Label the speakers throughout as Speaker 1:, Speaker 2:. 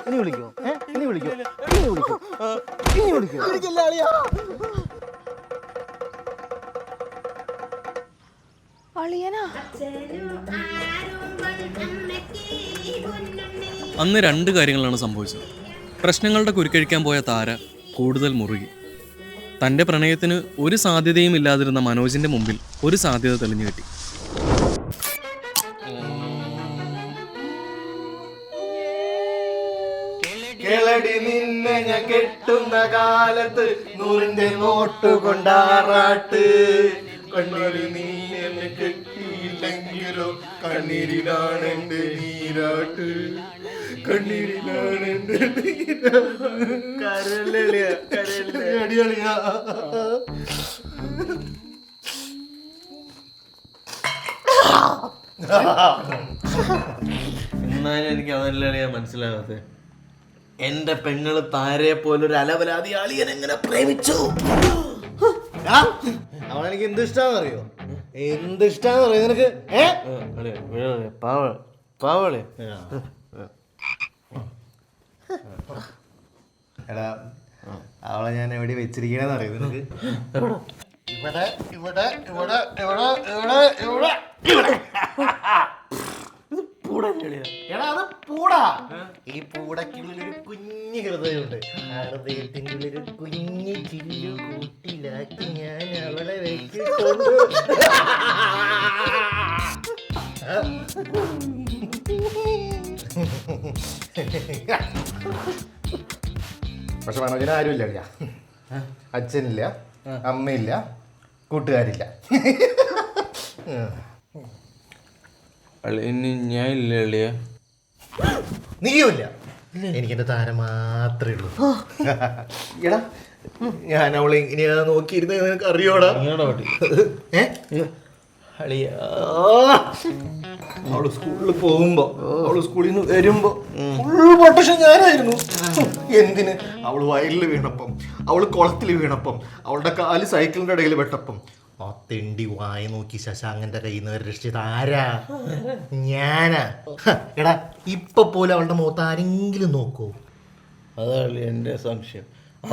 Speaker 1: ഇനി വിളിക്കോ? ഇനി വിളിക്കോ? ഇനി വിളിക്കോ? ഇനി വിളിക്കോ?
Speaker 2: അന്ന് രണ്ട് കാര്യങ്ങളാണ് സംഭവിച്ചത്. പ്രശ്നങ്ങളുടെ കുരുക്കഴിക്കാൻ പോയ താര കൂടുതൽ മുറുകി. തൻ്റെ പ്രണയത്തിന് ഒരു സാധ്യതയും ഇല്ലാതിരുന്ന മനോജിന്റെ മുമ്പിൽ ഒരു സാധ്യത തെളിഞ്ഞു കിട്ടി.
Speaker 1: നിന്നെ ഞാൻ കെട്ടുന്ന കാലത്ത് 100 നോട്ട് കൊണ്ടാറാട്ട് കണ്ണീരി നീ എന്നെ കെട്ടിയില്ലെങ്കിലോ കണ്ണീരിലാണ് എന്റെ നീരാട്ട് കണ്ണീരിലാണ് എന്റെ അടിയാളിയാ. എന്നാലും എനിക്ക് അതല്ലേ മനസ്സിലാകാതെ. എന്റെ പെങ്ങള് താരയെ പോലൊരു അലവലാതി അളിയൻ എങ്ങനെ പ്രേമിച്ചു? അവളെനിക്ക് എന്ത് ഇഷ്ടാന്ന് അറിയോ? എന്ത് ഇഷ്ടാന്ന് അറിയോ നിനക്ക്? പാവളെ എടാ, അവളെ ഞാൻ എവിടെ വെച്ചിരിക്കണെന്ന് അറിയോ നിനക്ക്? ഇവിടെ ഇവിടെ ഇവിടെ ഇവിടെ ഇവിടെ ഇവിടെ ഇവിടെ. എടാ അത് പൂടാ. ഈ പൂടക്കുള്ളിലൊരു കുഞ്ഞു ഹൃദയമുണ്ട്. ആ ഹൃദയത്തിൻ്റെ ഉള്ളിൽ ഒരു കുഞ്ഞു ചില്ലു കൂട്ടിലാക്കി ഞാൻ അവളെ വെച്ചിട്ടുണ്ട്. പക്ഷെ മനോജന ആരുമില്ല അളിയാ. അച്ഛനില്ല, അമ്മയില്ല, കൂട്ടുകാരില്ല.
Speaker 3: ഞാൻ ഇല്ല അളിയ.
Speaker 1: നീയുമില്ല. എനിക്ക് എന്റെ താരം മാത്രമേ ഉള്ളൂ. എടാ, ഞാൻ അവളെ ഇങ്ങനെയാ നോക്കിയിരുന്ന നിനക്ക് അറിയോടാ? അവള് സ്കൂളിൽ പോകുമ്പോ, അവള് സ്കൂളിൽ നിന്ന് വരുമ്പോ ഫുൾ പൊട്ടഷൻ ഞാനായിരുന്നു. എന്തിന്? അവള് വയലിൽ വീണപ്പം, അവള് കുളത്തിൽ വീണപ്പം, അവളുടെ കാല് സൈക്കിളിന്റെ ഇടയിൽ വെട്ടപ്പം ആ തെണ്ടി വായി നോക്കി ശശാങ്കന്റെ കയ്യിൽ നിന്ന് രക്ഷിച്ചത് ആരാ? ഞാനാ. എടാ, ഇപ്പൊ പോലും അവളുടെ മുഖത്ത് ആരെങ്കിലും നോക്കൂ?
Speaker 3: അതാണ് എന്റെ സംശയം.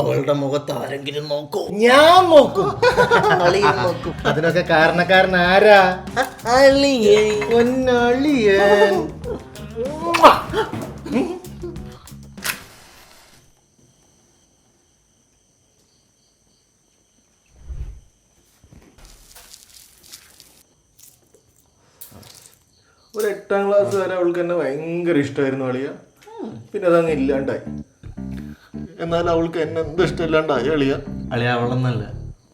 Speaker 3: അവളുടെ മുഖത്ത് ആരെങ്കിലും നോക്കൂ?
Speaker 1: ഞാൻ നോക്കും. നോക്കും. അതിനൊക്കെ കാരണക്കാരൻ ആരാ? പൊന്നളിയൻ. ഒരു 8ാം ക്ലാസ് വരെ അവൾക്ക് എന്നെ ഭയങ്കര ഇഷ്ടമായിരുന്നു അളിയ. പിന്നെ അതങ്ങ് ഇല്ലാണ്ടായി. എന്നാൽ അവൾക്ക് എന്നെ എന്ത് ഇഷ്ടമില്ലാണ്ടായി അളിയ.
Speaker 3: അളിയ അവളെന്നല്ല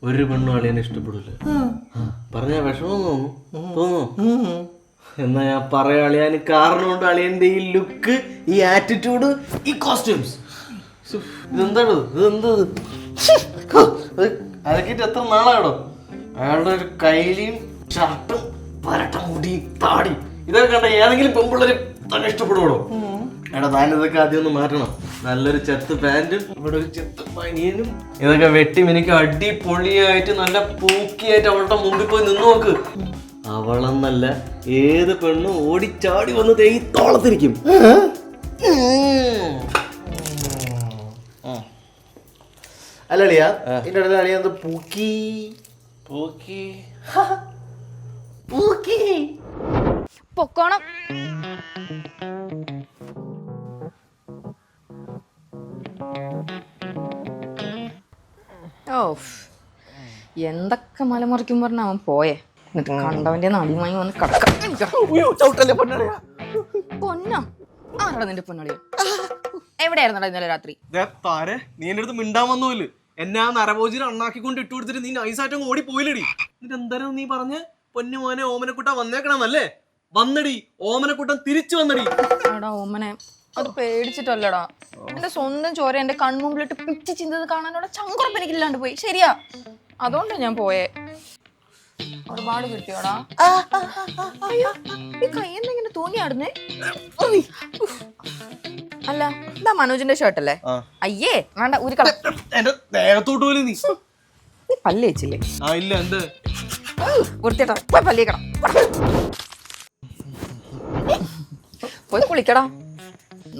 Speaker 3: ഒരു പെണ്ണും അളിയനെ ഇഷ്ടപ്പെടില്ല. പറഞ്ഞ വിഷമം തോന്നുന്നു. എന്നാ ഞാൻ പറയാ അളിയാന് കാരണമുണ്ട്. അളിയന്റെ ഈ ലുക്ക്, ഈ ആറ്റിറ്റ്യൂഡ്, ഈ കോസ്റ്റ്യൂംസ്. ഇതെന്താണ്? ഇതെന്തത്? അതൊക്കെ എത്ര നാളാടോ? അയാളുടെ ഒരു കൈലിയും ഷർട്ടും പരട്ട മുടിയും താടി ഇതൊക്കെ കണ്ട ഏതെങ്കിലും പെമ്പിള്ളേര് തന്നെ ഇഷ്ടപ്പെടുവോ? എടാ, താനിതൊക്കെ ആദ്യം ഒന്ന് മാറ്റണം. നല്ലൊരു ചെത്ത് പാൻറ്റും ഇവിടെ ഒരു ചെത്ത് പനിയനും ഇതൊക്കെ വെട്ടി എനിക്ക് അടിപൊളിയായിട്ട് നല്ല പൂക്കിയായിട്ട് അവളുടെ മുമ്പിൽ പോയി നിന്ന് നോക്ക്. അവളെന്നല്ല ഏത് പെണ്ണും ഓടിച്ചാടി വന്ന് തേത്തോളത്തിരിക്കും.
Speaker 1: അല്ല അളിയ, ഇതിന്റെ ഇടയിൽ അളിയ എന്ത് പൂക്കി
Speaker 3: പൂക്കി
Speaker 1: പൂക്കി
Speaker 4: പൊക്കോണം. ഓ, എന്തൊക്കെ മലമറിക്കും പറഞ്ഞ അവൻ പോയേ. എന്നിട്ട് കണ്ടവന്റെ നടിമായി വന്ന് കിടക്കാം. പൊന്നോ? ആരാടാ നിന്റെ പൊന്നളിയോ? എവിടെയായിരുന്നടാ ഇന്നലെ രാത്രി?
Speaker 2: നീ എന്റെ അടുത്ത് മിണ്ടാൻ വന്നോല്. എന്നെ ആ നരഭോജിനെ അണ്ണാക്കിക്കൊണ്ട് ഇട്ടു കൊടുത്തിട്ട് നീ നൈസായിട്ട് ഓടി പോയില്ലടി. എന്നിട്ട് എന്തായാലും നീ പറഞ്ഞ് പൊന്നു മോനെ ഓമനക്കുട്ട വന്നേക്കണമെന്നല്ലേ? വന്നടി, ഓമനക്കുട്ടൻ തിരിച്ചു വന്നടി.
Speaker 4: എടാ ഓമനെ, അത് പേടിച്ചിട്ടല്ലടാ. എന്റെ സ്വന്തം ചോര എന്റെ കൺമുമ്പിലിട്ട് പിച്ചി ചിന്തത് കാണാനോടെ ചങ്കുറപ്പ് എനിക്കില്ലാണ്ട് പോയി. ശരിയാ, അതുകൊണ്ട് ഞാൻ പോയേ. ഒരുപാട് കിട്ടിയോടാ. അയ്യോ, ഈ കയ്യെന്ന് ഇങ്ങനെ തൂങ്ങിയാടുന്നേ. അല്ല, ഇതാ മനോജിന്റെ ഷർട്ട് അല്ലേ? അയ്യേ വേണ്ട, ഉരുക്കള.
Speaker 2: എന്റെ ദേഹത്തോട്ട് പോലും നീ
Speaker 4: നീ പല്ല് വെച്ചില്ലേ?
Speaker 2: ആ ഇല്ല, എന്ത്
Speaker 4: വൃത്തിയായിട്ടാ പോയി പല്ലിക്കണം. പോയി കുളിക്കടാ,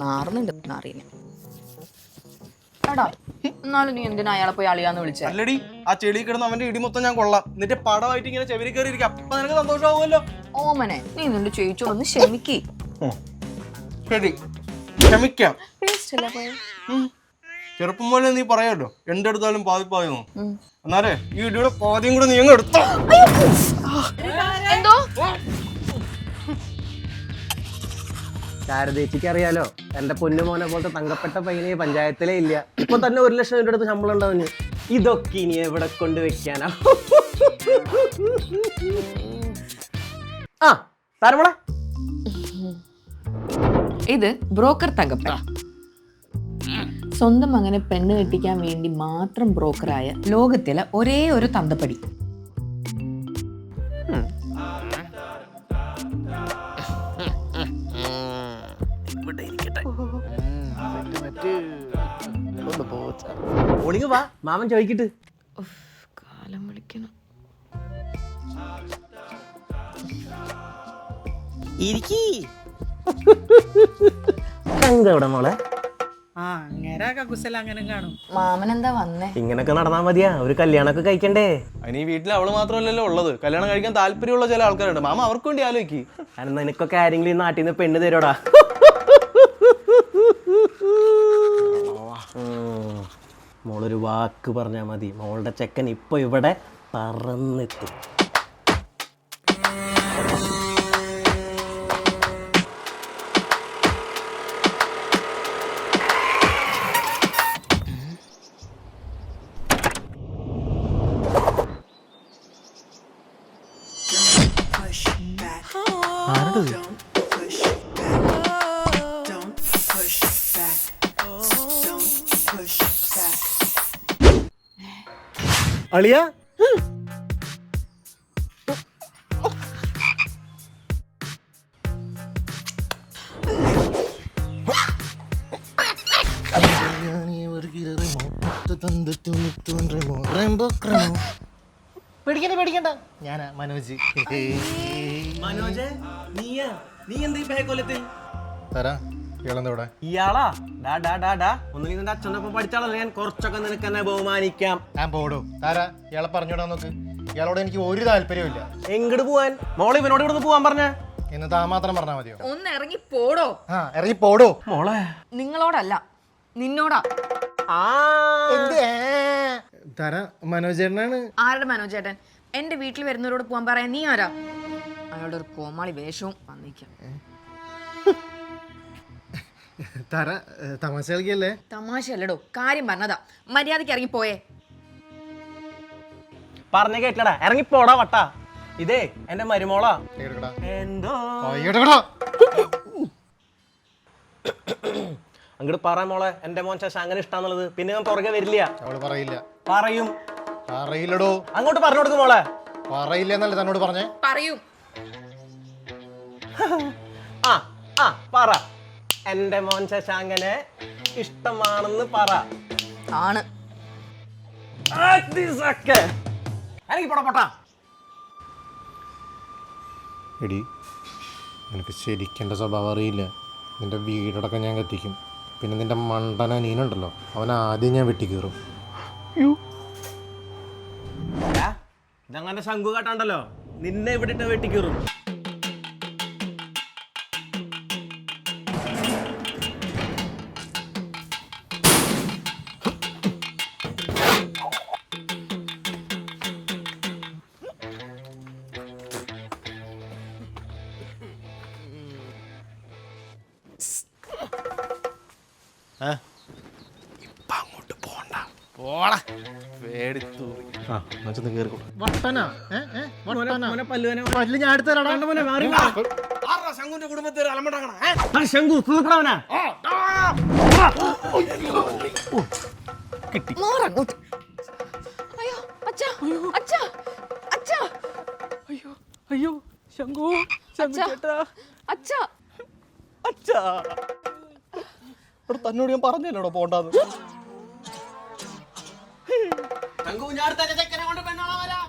Speaker 4: നാറുന്നുണ്ട് നാറിനെ. എടാ എന്നാലും നീ എന്തിനാ അയാളെ പോയി അളിയാന്ന് വിളിച്ചേ?
Speaker 2: അല്ലടി, ആ ചെളി കിടന്ന് അവന്റെ ഇടി മൊത്തം ഞാൻ കൊള്ളാം, എന്നിട്ട് പടമായിട്ട് ഇങ്ങനെ ചെവിരി കയറി ഇരിക്കും. അപ്പൊ നിനക്ക് സന്തോഷമാവുമല്ലോ.
Speaker 4: ഓമനെ നീ നിന്റെ ചേച്ചിയോടൊന്ന് ക്ഷമിക്ക്.
Speaker 2: ശരി, ക്ഷമിക്കാം.
Speaker 4: പേസ്റ്റ് അല്ലേ പോയെ?
Speaker 2: ചെറുപ്പം പോലെ നീ പറയാമല്ലോ എന്തെടുത്താലും പാതിപ്പായെന്നു. എന്നാലേ ഈ ഇടിയുടെ പാതിയും കൂടെ നീ അങ്ങ് എടുത്തോ.
Speaker 4: എന്തോ
Speaker 3: ശാരദേച്ചിക്ക് അറിയാലോ, എന്റെ പൊന്നുമോനെ പോലത്തെ തങ്കപ്പെട്ട പയ്യനെ പഞ്ചായത്തിലേ ഇല്ല. ഇപ്പൊ തന്നെ 1 ലക്ഷം രൂപയുടെ അടുത്ത് ശമ്പളം ഉണ്ടാവുന്നു. ഇതൊക്കെ ഇനി എവിടെ കൊണ്ട് വെക്കാനാ? ആ താരമോളെ,
Speaker 4: ഇത് ബ്രോക്കർ തങ്കപ്പൻ. സ്വന്തം മകനെ പെണ്ണ് കെട്ടിക്കാൻ വേണ്ടി മാത്രം ബ്രോക്കറായ ലോകത്തിലെ ഒരേ ഒരു തന്തപ്പടി.
Speaker 3: ഒളിങ്ങ് വാ, മാമൻ ചോദിക്കിട്ട്.
Speaker 4: കാലം വിളിക്കണം.
Speaker 3: എവിടെ മോളെ?
Speaker 4: മാമൻ എന്താ വന്നേ?
Speaker 3: ഇങ്ങനൊക്കെ നടന്നാ മതിയാ? ഒരു കല്യാണമൊക്കെ കഴിക്കണ്ടേ?
Speaker 2: അതിന് ഈ വീട്ടിൽ അവള് മാത്രമല്ലല്ലോ ഉള്ളത്, കല്യാണം കഴിക്കാൻ താല്പര്യമുള്ള ചില ആൾക്കാരുണ്ട്. മാമ അവർക്ക് വേണ്ടി ആലോചിക്ക്.
Speaker 3: കാരണം നിനക്കൊക്കെ ആരെങ്കിലും ഈ നാട്ടിൽ നിന്ന് പെണ്ണ് തരോടാ? മോളൊരു വാക്ക് പറഞ്ഞാൽ മതി, മോളുടെ ചെക്കൻ ഇപ്പൊ ഇവിടെ പറന്നെത്തും. അളിയാ,
Speaker 1: പേടിക്കണ്ട, ഞാനാ മനോജ്.
Speaker 3: മനോജ് നീയാ? നീ എന്താ ഈ ബേക്കൊല്ലത്തിൽ?
Speaker 1: തരാ ഇയാളെന്താ?
Speaker 3: ഇയാളാ? ഡാ ഡാ ഡാ ഡാ, ഒന്നും നിന്റെ അച്ഛൻ്റെ ഒപ്പം പഠിച്ചാളല്ലേ, ഞാൻ കുറച്ചൊക്കെ നിനക്ക് എന്നെ ബഹുമാനിക്കാം.
Speaker 1: ഞാൻ പോടൂ. താരാ ഇയാളെ പറഞ്ഞോടാൻ നോക്ക്. ഇയാളോട് എനിക്ക് ഒരു താല്പര്യമില്ല.
Speaker 3: എങ്ങോട്ട് പോവാൻ? മോളെ ഇവനോട് ഇവിടുന്ന് പോവാൻ പറഞ്ഞ?
Speaker 1: എന്ന് താ മാത്രം പറഞ്ഞാൽ മതിയോ?
Speaker 4: ഒന്ന് ഇറങ്ങി പോടോ.
Speaker 1: ആ ഇറങ്ങി പോടോ.
Speaker 3: മോളെ
Speaker 4: നിങ്ങളോടല്ല നിന്നോടാ.
Speaker 1: താരാ മനോജേട്ടനാണ്.
Speaker 4: ആരുടെ മനോജേട്ടൻ? എന്റെ വീട്ടിൽ വരുന്നവരോട് പോവാൻ പറയാൻ നീ ആരാ? അയാളുടെ ഒരു കോമാളി വേഷവും വന്നിരിക്കാം.
Speaker 1: താര തമാശ കളിക്കല്ലേ?
Speaker 4: തമാശയല്ലടോ, കാര്യം പറഞ്ഞതാ. മര്യാദക്ക് ഇറങ്ങിപ്പോയേ.
Speaker 3: പറഞ്ഞ കേട്ടില്ലടാ, ഇറങ്ങിപ്പോടാ വട്ടാ. ഇതേ എന്റെ മരുമോളാ. എന്തോ അങ്ങോട്ട് പറ മോളെ, എന്റെ മോൻ ശശാങ്കന് ഇഷ്ടാന്നുള്ളത്. പിന്നെ ഞാൻ പുറകെ വരില്ല.
Speaker 1: അവള് പറയില്ല.
Speaker 3: പറയും.
Speaker 1: പറയില്ലടോ.
Speaker 3: അങ്ങോട്ട് പറഞ്ഞു കൊടുക്കും മോളെ.
Speaker 1: പറയില്ല എന്നല്ലേ തന്നോട് പറഞ്ഞേ?
Speaker 4: പറയും.
Speaker 3: ആ ആ പറ, എന്റെ മോൻ ശശാങ്കനെ ഇഷ്ടമാണെന്ന് പറ.
Speaker 4: ആണ്.
Speaker 3: എനിക്ക് പോടാ പൊട്ടാ.
Speaker 1: എടി, നിനക്ക് ശരിക്കേണ്ട സ്വഭാവം അറിയില്ല. നിന്റെ വീടടക്കം ഞാൻ കത്തിക്കും. പിന്നെ നിന്റെ മണ്ടന നീനുണ്ടല്ലോ, അവൻ ആദ്യം ഞാൻ വെട്ടിക്കീറും.
Speaker 3: ഇതങ്ങനെ ശംഖു കാട്ടാണ്ടല്ലോ, നിന്നെ ഇവിടെ ഇട്ട് വെട്ടിക്കീറും.
Speaker 1: അങ്ങോട്ട് പോണ്ട. പല്ല് ഞാൻ എടുത്ത്
Speaker 4: മാറങ്ങോട്ട്. അയ്യോ അച്ഛാ, അച്ഛാ, അച്ഛാ.
Speaker 2: അയ്യോ ശംഖു,
Speaker 4: അച്ഛാ, അച്ഛാ.
Speaker 2: അച്ഛാ, തന്നോട് ഞാൻ പറഞ്ഞല്ലോടോ പോണ്ടാന്ന്. ശങ്കുഞ്ഞാടുത്ത ചെക്കനെ കൊണ്ട് പെണ്ണാളാ വരാം.